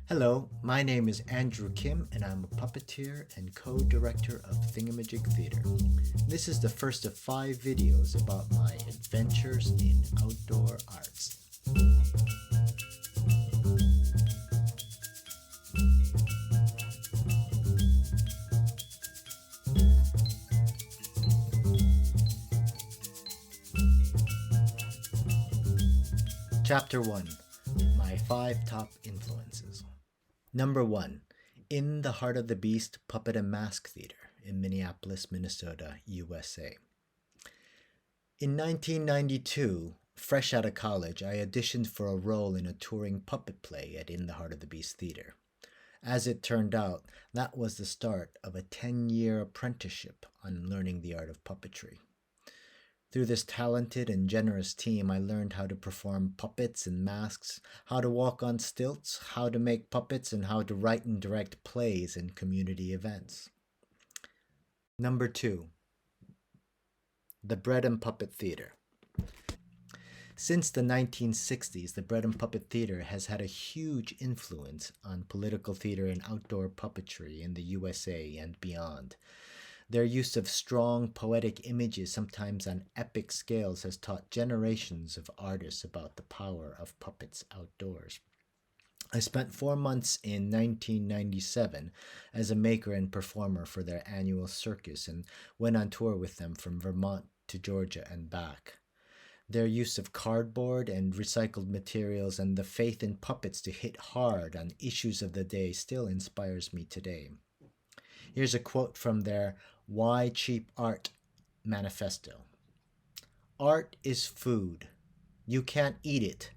Hello, my name is Andrew Kim, and I'm a puppeteer and co-director of Thingamajig Theatre. This is the first of 5 videos about my adventures in outdoor arts. Chapter 1: My 5 Top Influences. Number 1: In the Heart of the Beast Puppet and Mask Theater in Minneapolis, Minnesota, USA. In 1992, fresh out of college, I auditioned for a role in a touring puppet play at In the Heart of the Beast Theater. As it turned out, that was the start of a 10-year apprenticeship on learning the art of puppetry. Through this talented and generous team, I learned how to perform puppets and masks, how to walk on stilts, how to make puppets, and how to write and direct plays and community events. Number 2: The Bread and Puppet Theater. Since the 1960s, the Bread and Puppet Theater has had a huge influence on political theater and outdoor puppetry in the USA and beyond. Their use of strong, poetic images, sometimes on epic scales, has taught generations of artists about the power of puppets outdoors. I spent 4 months in 1997 as a maker and performer for their annual circus and went on tour with them from Vermont to Georgia and back. Their use of cardboard and recycled materials and the faith in puppets to hit hard on issues of the day still inspires me today. Here's a quote from their Why Cheap Art manifesto. Art is food. You can't eat it,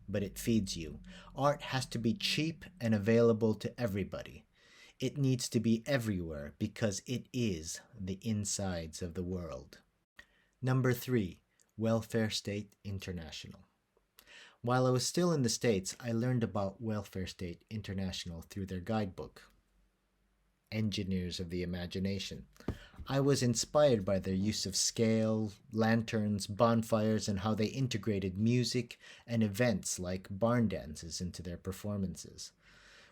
but it feeds you. Art has to be cheap and available to everybody. It needs to be everywhere because it is the insides of the world. Number 3: Welfare State International. While I was still in the States, I learned about Welfare State International through their guidebook, Engineers of the Imagination. I was inspired by their use of scale, lanterns, bonfires, and how they integrated music and events like barn dances into their performances.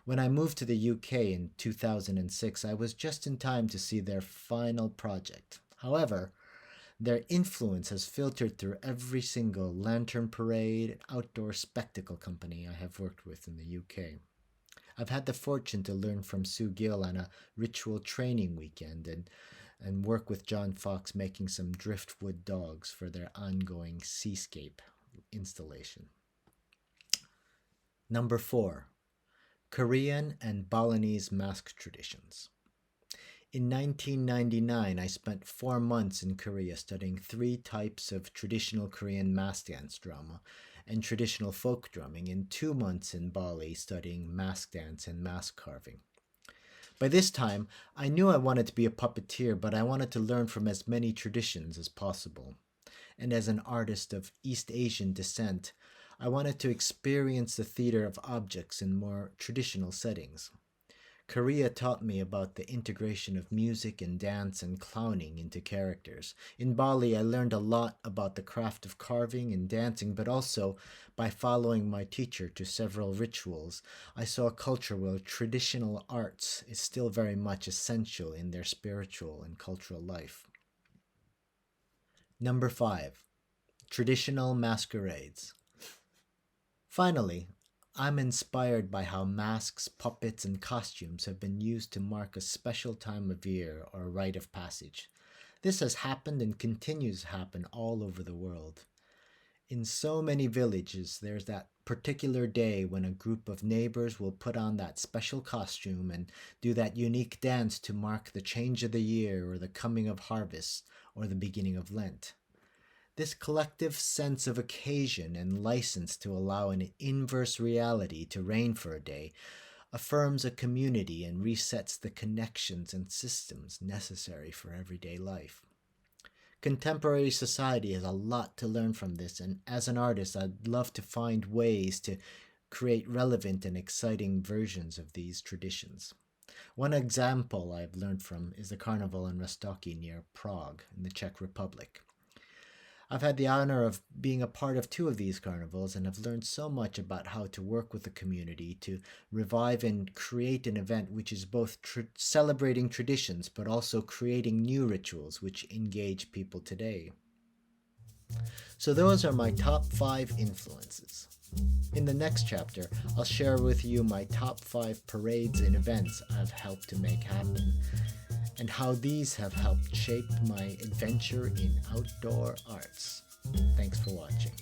When I moved to the UK in 2006, I was just in time to see their final project. However, their influence has filtered through every single lantern parade, outdoor spectacle company I have worked with in the UK. I've had the fortune to learn from Sue Gill on a ritual training weekend and work with John Fox making some driftwood dogs for their ongoing seascape installation. Number 4: Korean and Balinese mask traditions. In 1999, I spent 4 months in Korea studying 3 types of traditional Korean mask dance drama and traditional folk drumming, and 2 months in Bali studying mask dance and mask carving. By this time, I knew I wanted to be a puppeteer, but I wanted to learn from as many traditions as possible. And as an artist of East Asian descent, I wanted to experience the theater of objects in more traditional settings. Korea taught me about the integration of music and dance and clowning into characters. In Bali, I learned a lot about the craft of carving and dancing, but also, by following my teacher to several rituals, I saw a culture where traditional arts is still very much essential in their spiritual and cultural life. Number 5: Traditional Masquerades. Finally, I'm inspired by how masks, puppets, and costumes have been used to mark a special time of year or a rite of passage. This has happened and continues to happen all over the world. In so many villages, there's that particular day when a group of neighbors will put on that special costume and do that unique dance to mark the change of the year or the coming of harvest or the beginning of Lent. This collective sense of occasion and license to allow an inverse reality to reign for a day affirms a community and resets the connections and systems necessary for everyday life. Contemporary society has a lot to learn from this, and as an artist, I'd love to find ways to create relevant and exciting versions of these traditions. One example I've learned from is the carnival in Rostoki near Prague in the Czech Republic. I've had the honor of being a part of 2 of these carnivals and have learned so much about how to work with the community to revive and create an event which is both celebrating traditions but also creating new rituals which engage people today. So those are my top 5 influences. In the next chapter, I'll share with you my top 5 parades and events I've helped to make happen, and how these have helped shape my adventure in outdoor arts. Thanks for watching.